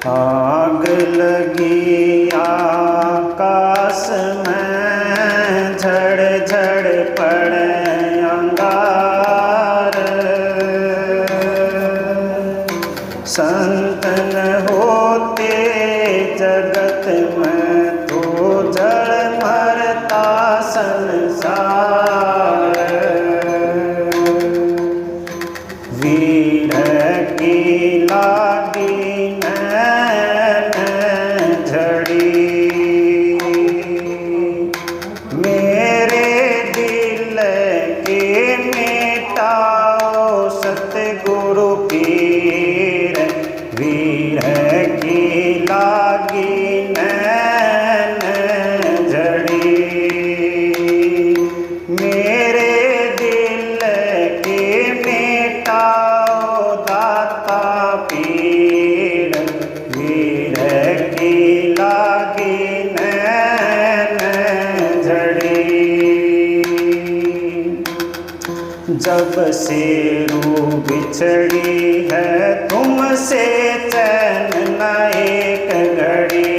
आग लगी आकाश में, झड़ झड़ पड़े अंगार। संत न होते जगत में, तो जड़ मरता संसार। वीर की लागी नैन झड़ी, मेरे दिल के मिटाओ सतगुरु पीर। वीर की लागी नैन झड़ी, मेरे दिल के मिटाओ दाता पीर। वीर की लागी नैन झड़ी, जब से रूह बिछड़ी है तुमसे चैन न एक घड़ी।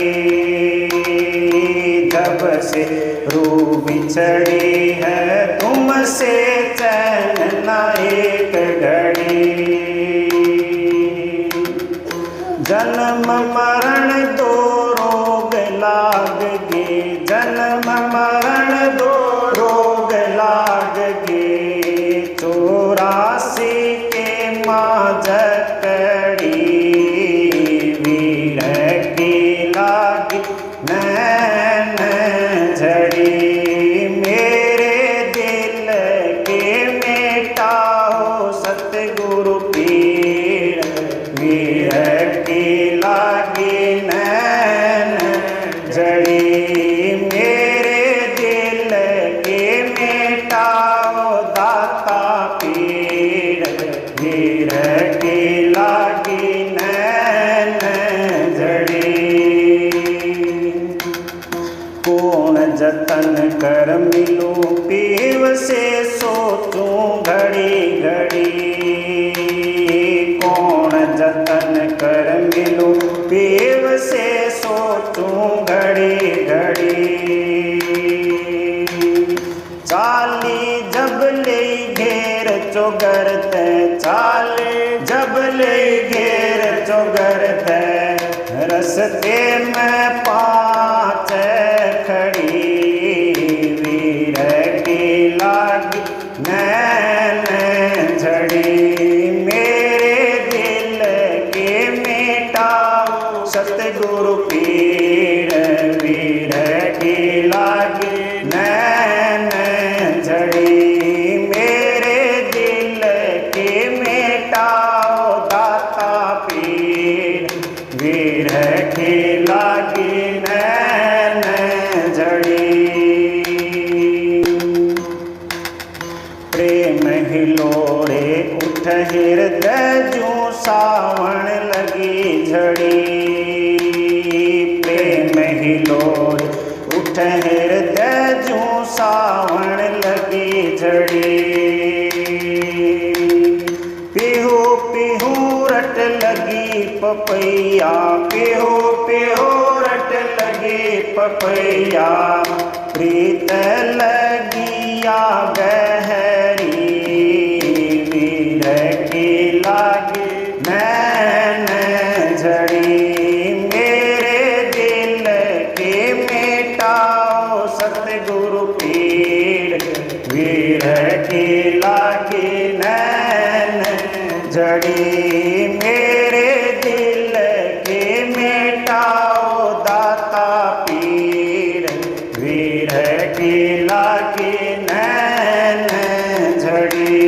जब से रूह बिछड़ी है तुमसे चैन न एक घड़ी। जन्म मरण दो रोग लाग गे, जन्म मरण दो रोग लाग गे। 84 के माँ जकड़ी, वीर की लागी नैन झड़ी, मेरे दिल के मिटाओ सतगुरु पीर। वीर की लागी नैन झड़ी, मेरे दिल के मिटाओ दाता पीर। वीर की लागी नैन झड़ी, कौन जतन कर मिलूं पीव से सोचूं घड़ी घड़ी। कौन जतन कर मिलूं पीव से सोचूं घड़ी घड़ी। चाली जब ले घेर चौगरते, चाली जब ले घेर चौगरते। रस्ते में 5 खड़ी, वीर की लागी नैन झड़ी, मेरे दिल के मिटाओ सतगुरु पीर। वीर की लागी नैन झड़ी, मेरे दिल के मिटाओ दाता पीर। वीर की लागी नैन झड़ी, प्रेम हिलोरे उठ हृदय जूं सावण लगी झड़ी। प्रेम हिलोरे उठ हृदय जूं सावण लगी झड़ी। पिहू पिहू रट लगी पपैया, पिहू पिहू रट लगी पपैया। प्रीत लगिया गहरी, वीर की लागी नैन झड़ी, मेरे दिल के मिटाओ सतगुरु पीर। वीर की लागी नैन झड़ी, मेरे दिल के मिटाओ दाता पीर। वीर की लागी नैन झड़ी,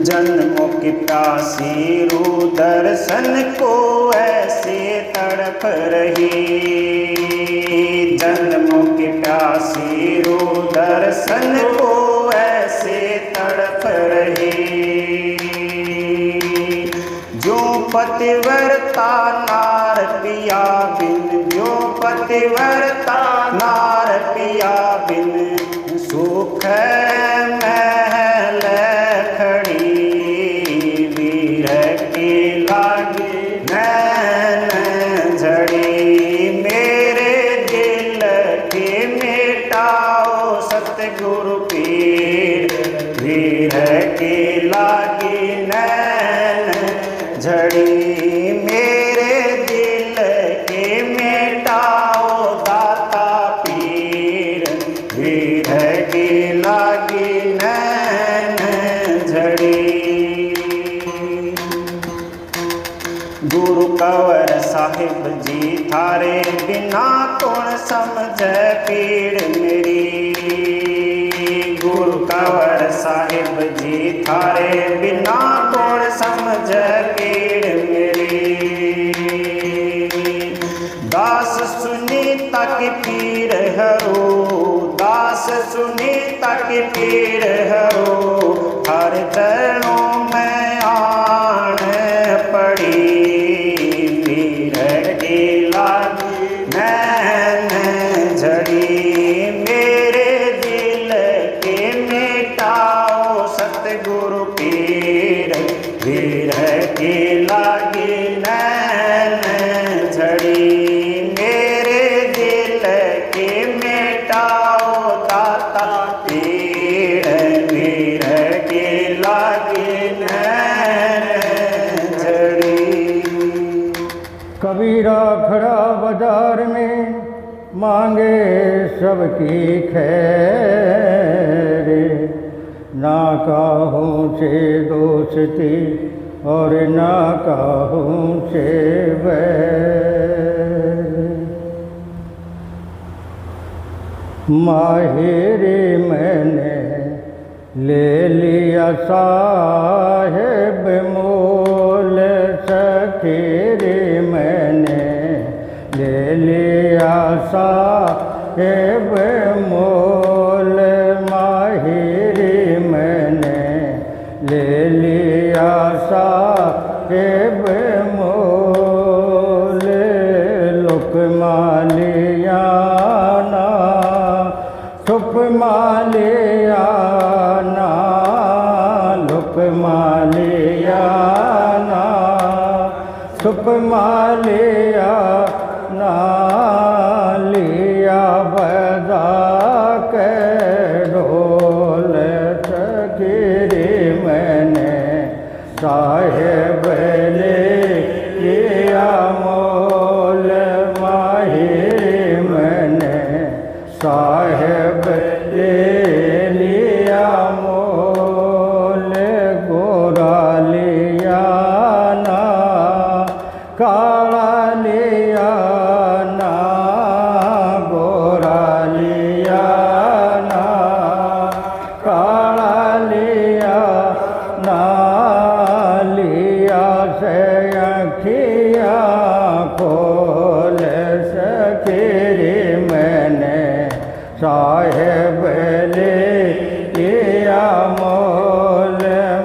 जन्मों की प्यासी रूह दर्शन को ऐसे तड़प रही। जन्मों की प्यासी रूह दर्शन को ऐसे तड़प रही। जो पतिव्रता नार पिया बिन, जो पतिव्रता नार पिया बिन। सुख महल खड़ी, वीर की झड़ी मेरे दिल के मिटाओ दाता पीर विरह की लागी नैन झड़ी। गुरु कंवर साहिब जी थारे बिना कौन समझ पीड़ मेरी। गुरु कंवर साहिब जी थारे बिना कौन समझ पीड़ मेरी। दास सुनीता की पीर हरो दास सुनीता की पीर हरो हर चरणों में आन पड़ी विरह की लागी नैन झड़ी। मेरे दिल के मिटाओ सतगुरु पीर विरह की लागी नैन झड़ी। मेरे दिल के मिटाओ दाता पीर विरह की लागी नैन झड़ी। कबीरा खड़ा बाजार में मांगे सबकी खैर, ना कहूँ से दोस्ती और ना कहूँ से बैर। माहिर मैंने ले लिया साहेब मोल सखीर मैंने ले लिया साहेब मोल। माहिर मैंने ले लिया साहेब मोल। लुकमा लिया ना छुपमा लिया ना लुकमा लिया ना छुपमा लिया ना लिया बजा के ढोल सखीरी मैंने साहेब ले लिया मोल। माहिर मैंने साहेब ले लिया मोल। गोरा लिया ना काला लिया ना गोरा लिया ना काला लिया ना लिया से अखिया खोल सखीरी मैंने साहेब ले लिया मोल।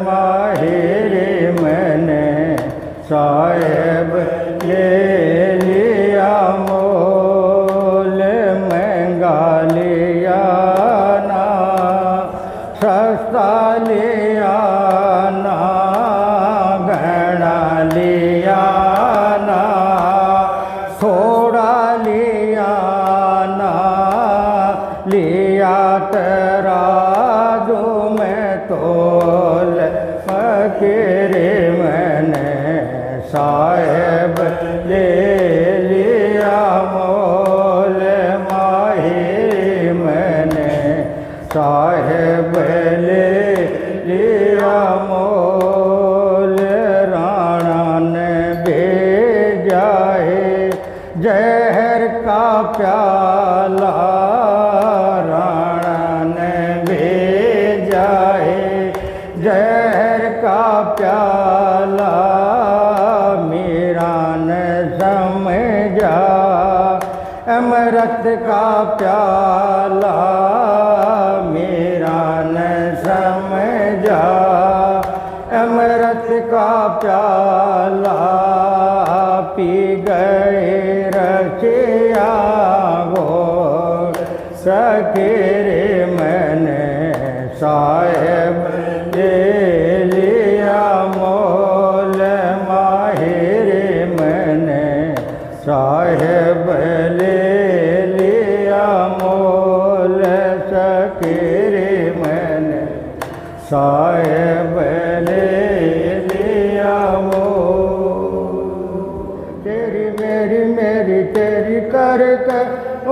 माहिर मैंने साहेब ले लिया मोल। महंगा लिया ना सस्ता लिया ना गहना लिया ना थोड़ा लिया ना लिया तराजू में तोल। फकीर मैंने साहेब ले लिया मोल। माहिर मैंने साहेब ले लिया मोल। राणा ने भेजा है जहर का प्याला। राणा ने भेजा है जहर का प्याला। मीरा ने समझा अमृत का प्याला। मीरा ने समझा अमृत का प्याला। पी गए रसिया घोर सखीर मैंने साहेब ले लिया मोल। माहिर मैंने साहेब ले लिया मोल। सखीर मैंने साहेब ले लिया मोल।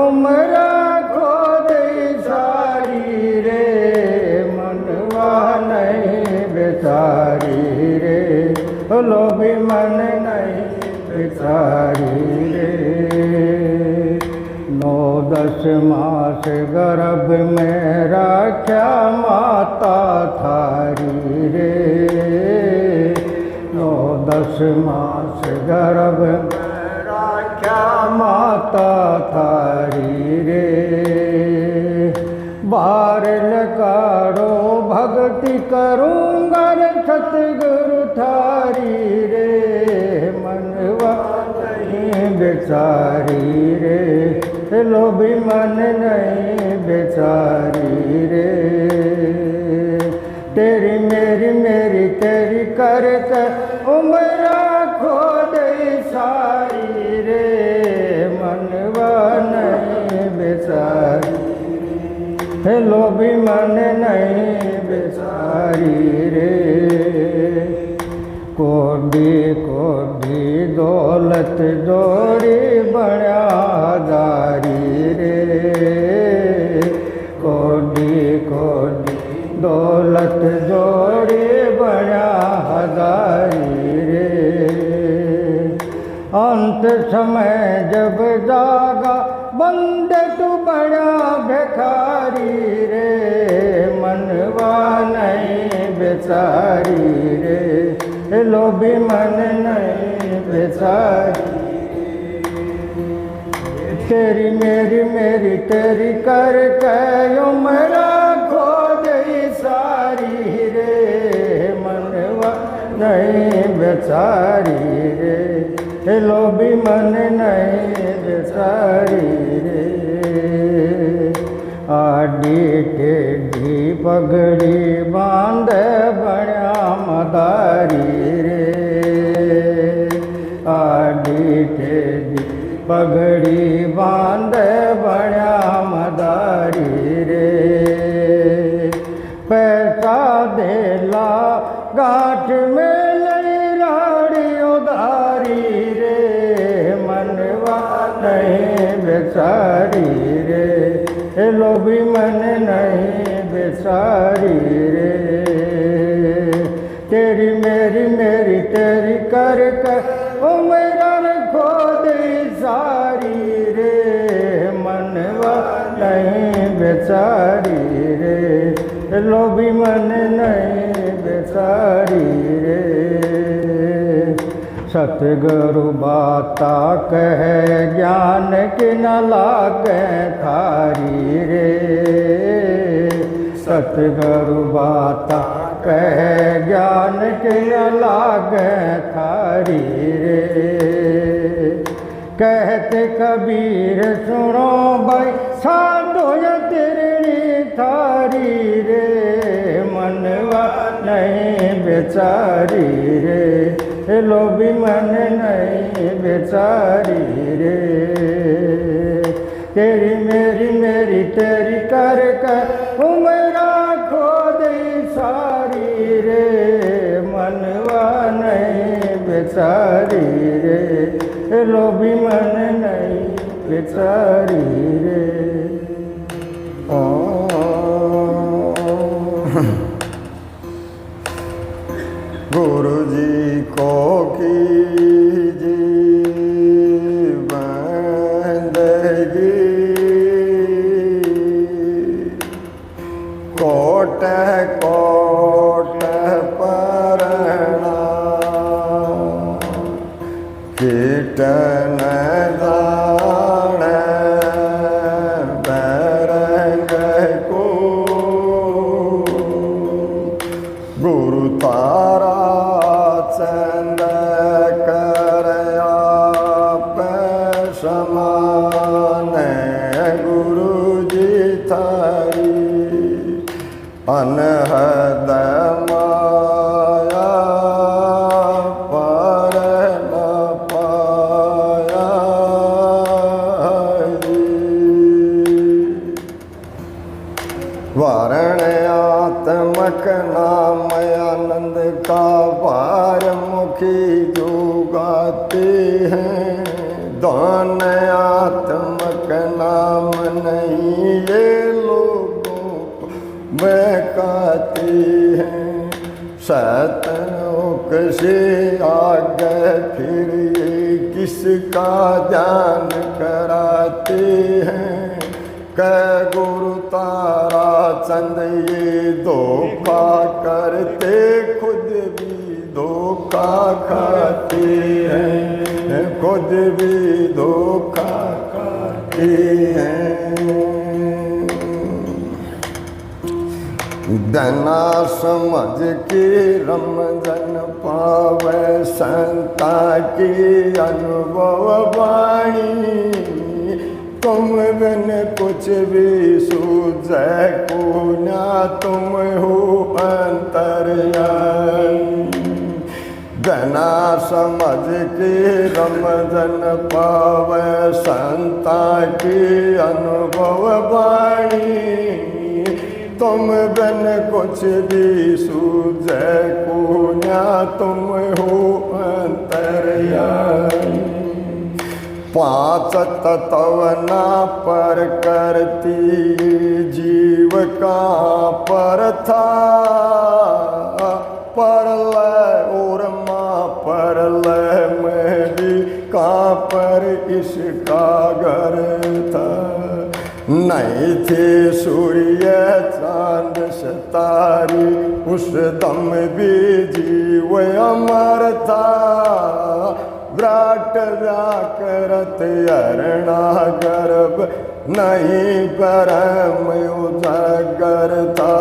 उमरा खो दई सारी रे मनवा नहीं बेचारी रे लोभी मन नहीं बेचारी रे 9-10 मास गर्भ में राख्या माता थारी रे 9-10 मास गर्भ में राख्या माता थारी रे बार लकारो भक्ति करूँगा सतगुरु थारी रे मनवा नहीं बेचारी रे लोभी मन नहीं बेचारी रे तेरी मेरी तेरी कर उमरा खो दई सारी रे मनवा नहीं बेचारी लोभी मन नहीं बेचारी रे कोडी दौलत जोड़ी बड़ा दारी रे कोडी दौलत जोड़ी बड़ा दारी रे अंत समय जब जागा बंदे तू बड़ा भिखारी रे मनवा नहीं बेचारी रे लोभी मन नहीं बेचारी तेरी मेरी तेरी कर उमरा खो दई सारी रे मनवा नहीं बेचारी रे लोभी मन नहीं बेचारी रे आडी टेढ़ी पगड़ी बांध बड़ा मदारी रे आडी टेढ़ी पगड़ी बांध बड़ा मदारी रे पैसा देला गांठ में लई राड़ी उधारी रे मनवा नहीं बेचारी रे लोभी मन नहीं बेचारी रे तेरी मेरी तेरी कर उमरा खो दई सारी रे मनवा नहीं बेचारी रे लोभी मन नहीं बेचारी रे सतगुरु बाता कह ज्ञान की न लागे थारी रे सतगुरु बाता कह ज्ञान की न लागे थारी रे कहते कबीर सुनो भाई साधो तिरणी थारी रे मनवा नहीं बेचारी रे लोभी मन नहीं बेचारी रे तेरी मेरी तेरी कर उमरा खो दई सारी रे मनवा नहीं बेचारी रे लोभी मन नहीं बेचारी रे गुरु जी को कीजिए बंदगी कोट कोट परना कीटन दान बैरंग को गुरु तारा चंद कर आप समान गुरु जी थारी अनहद माया पर न पाया वारण आत्मक नाम आनंद का वार मुखी जो गाते हैं दान आत्मक नाम बहकाती हैं। शैतानों से आगे फिर ये किसका ध्यान कराते हैं। कै गुरु तारा चंद ये धोखा करते, खुद भी धोखा खाते हैं, खुद भी धोखा खाते हैं। दना समझ के रमजन पावे संता की अनुभव वाणी। तुम बिन कुछ भी सूझे को ना, तुम हो अंतर्यामी। बिना समझ के रमजन पावे संता की अनुभव वाणी। तुम बिन कुछ भी सूझे को ना, तुम हो अंतर्यामी। पांच तत्व ना पर करती जीव का पर था। परलय और माँ परलय में भी कहाँ पर इसका घर था। नहीं थे सूर्य चांद सितारे, उस दम भी जीव अमर था। विराट व्याकृत अरणा गर्भ, नहीं परम उजागर था।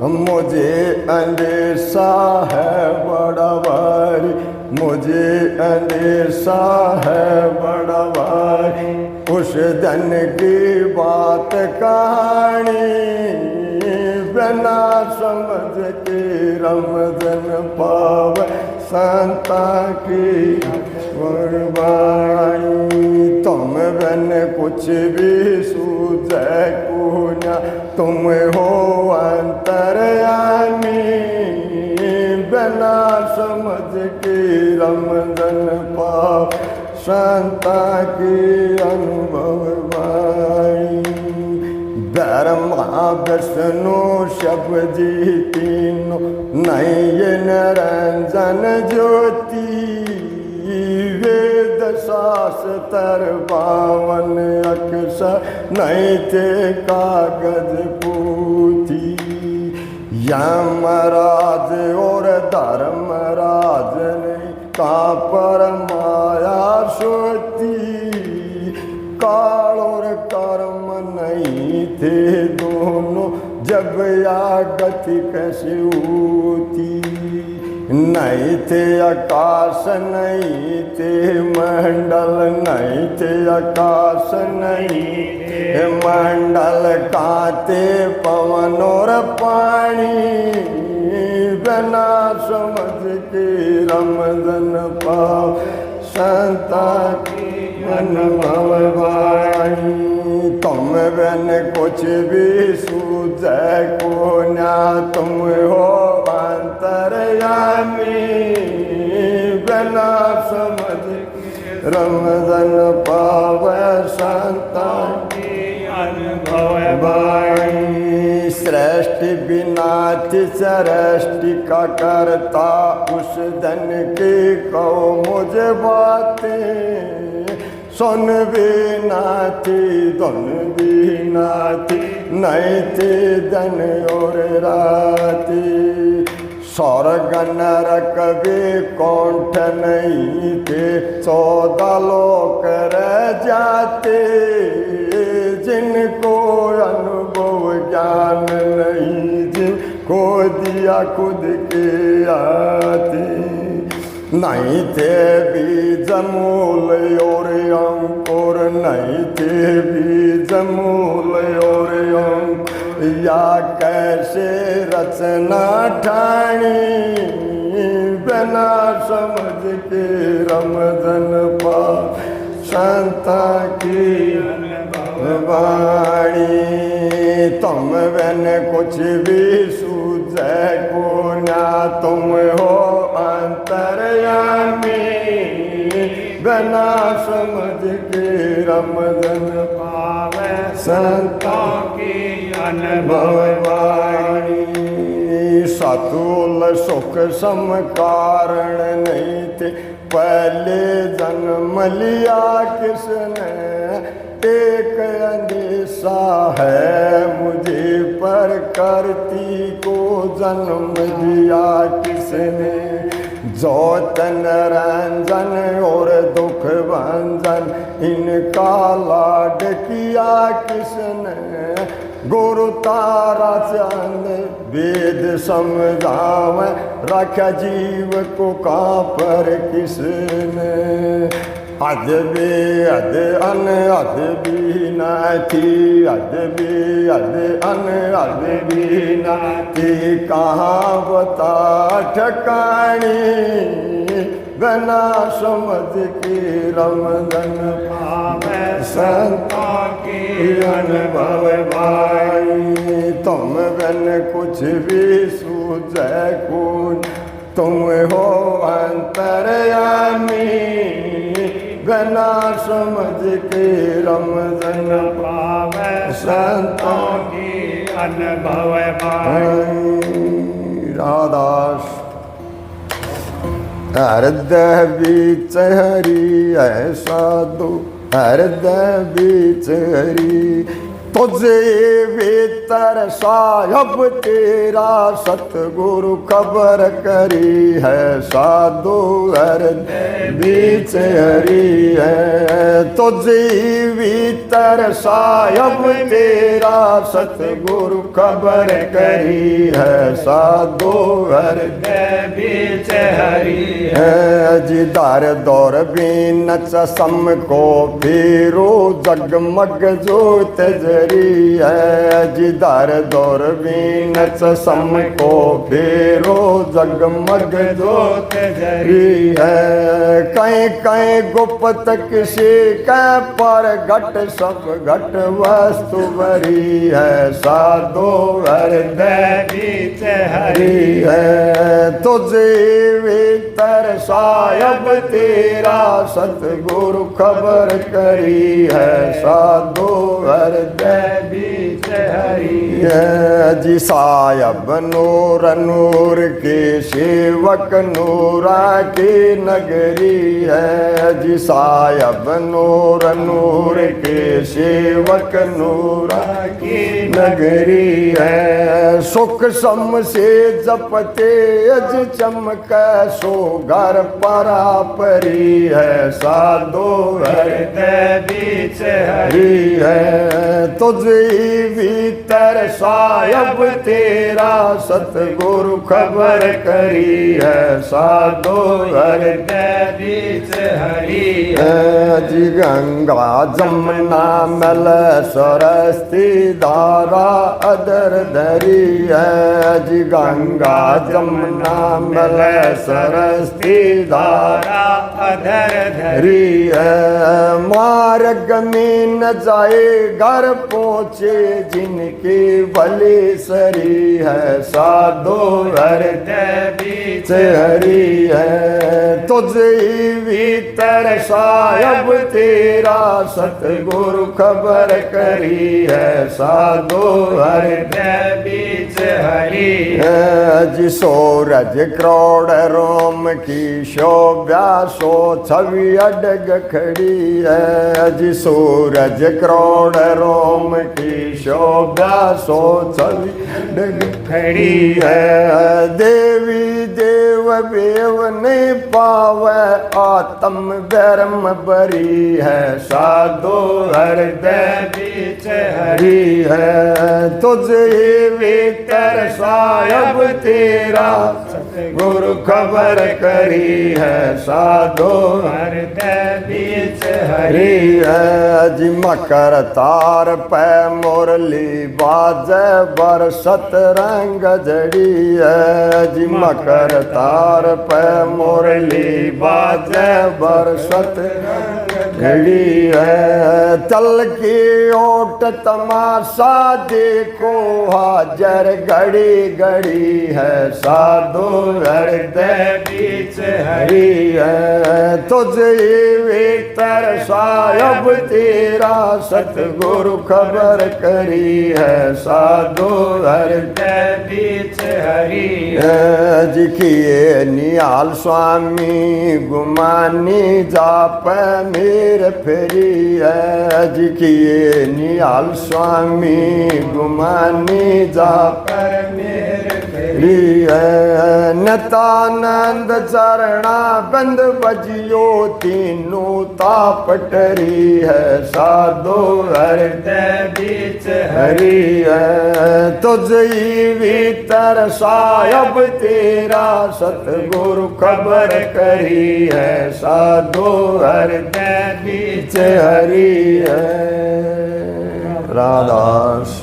मुझे अंदेशा है बड़ा भारी, मुझे अंदेशा है बड़ा भारी। उस दिन की बात कहानी, बिना समझ के रमजन पावे संता की कुर्बानी। तुम बिन कुछ भी सूझे को ना, तुम हो अंतर्यामी। बिना समझ के रमजन पावे संता की अनुभव वाणी। ब्रह्मा विष्णु शिव जी तीनों, नहीं ये निरंजन ज्योति। वेद शास्त्र पावन अक्षर, नहीं थे कागज पोथी। यमराज और धर्मराज ने का पर माया सोती। काल और कर्म नहीं थे दोनों, जब या गति कैसे होती। नहीं थे आकाश नहीं थे मंडल, नहीं थे आकाश नहीं थे मंडल। काते पवन और पानी, बिना समझ के रमजन पाव संता की अनुभव वाणी। तुम बिन कुछ भी सूझे को ना, तुम हो अंतर्यामी। बिना समझ रमजन पावे संता की अनुभव वाणी। सृष्टि विनाश सृष्टि का करता, उस दिन की कहो मुझे बातें। सुन भी ना थी धुन भी ना थी, नहीं थी दिन और राती। स्वर्ग नरक भी कौंठ नहीं थे, 14 लोक रह जाते। जिनको अनुभव ज्ञान नहीं, जिनको दिया खुद के आते। नहीं थे बीज मूल और अंकुर, नहीं थे बीज मूल और अंकुर। या कैसे रचना ठानी, बिना समझ के रमजन पा संता की वाणी। तुम बिन कुछ भी सूझे को ना, तुम हो अंतर्यामी। बिना समझ के रमजन पावे संता की अनुभव वाणी सतुल सुख सम कारण नहीं थे पहले जन्म लिया किसने एक अंदेशा है मुझे पर करती को जन्म दिया किसने जो तन रंजन और दुख भंजन इनका लाड किया किसने गुरु तारा चंद वेद समझाव रखा जीव को कहाँ पर किसने अद बे अद अन अद भी न थी अद बे अद अन अद भी न थी कहाँ बता ठकानी बिना समझ के रमदन पावे संतों की अनुभव भाई तुम बिन कुछ भी सूझे कौन तुम हो अंतर्यामी बिना समझ के रमदन पावे संतों की अनुभव भाई राधास हृदय बीच हरि ऐसा दो हृदय बीच हरि तुझे भीतर साहब तेरा सतगुरु खबर करी है साधु हृदय बीच हरि है तुझे भीतर साहब तेरा सतगुरु खबर करी है साधु हृदय बीच हरि है जिधर दौर बीन चसम को फेरो जगमग जोत जरी है जिधर दौर बीन चसम को फेरो जगमग जोत जरी है कहीं कहीं गुप्त किसी के पर घट सब घट वस्तु भरी है साधो हृदय बीच हरि है तुझे भीतर साहब तेरा सतगुरु खबर करी है साधो हृदय बीच हरि है जी साहब नूर नूर के सेवक नूरा की नगरी है जी साहब नूर नूर के सेवक नूरा की नगरी है सुख सम से जपते अज चमक सो घर परापरी है साधो हृदय बीच हरि है तुझे भीतर साहब तेरा सतगुरु खबर करी है साधो हृदय बीच हरि है जी गंगा जमुना मल सरस्ती धारा अदर धरी है जी गंगा जमुना मल सरस्ती धारा अदर धरी है मार्ग में न जाए घर पहुँचे जिनके भले सरी है साधो हृदय बीच हरि है तुझे भीतर साहब तेरा सतगुरु खबर करी है साधो हृदय बीच हरि है जी सूरज क्रोड़ रोम की शोभा सो छवि अडग खड़ी है जी सूरज क्रोड़ रोम की शोभा सो छवि अडग खड़ी है देवी देव बेव नहीं पावे आत्म ब्रह्म बरी है साधो हृदय बीच हरि है तुझे भीतर साहब तेरा गुरु खबर करी है साधो हृदय बीच हरि है जी मकर तार पै मुरली बाज बरसत रंग जड़ी है जी मकर तार पै मुरली बाज बरसत घड़ी है तल की ओट तमाशा देखो हाजर घड़ी घड़ी है साधो हृदय बीच हरि है तुझ भीतर साहब तेरा सतगुरु खबर करी है साधु हर के बीच हरि जिखिए निहाल स्वामी गुमानी जाप मेर फेरी है जिखिए निहाल स्वामी गुमानी जाप मेर फेरी है नतानंद चरणा बंद बजियो तीनों तापटरी है साधो हर के बीच हरि है तुझ भीतर साहब तेरा सतगुरु खबर करी है साधो हर के बीच हरि है राधास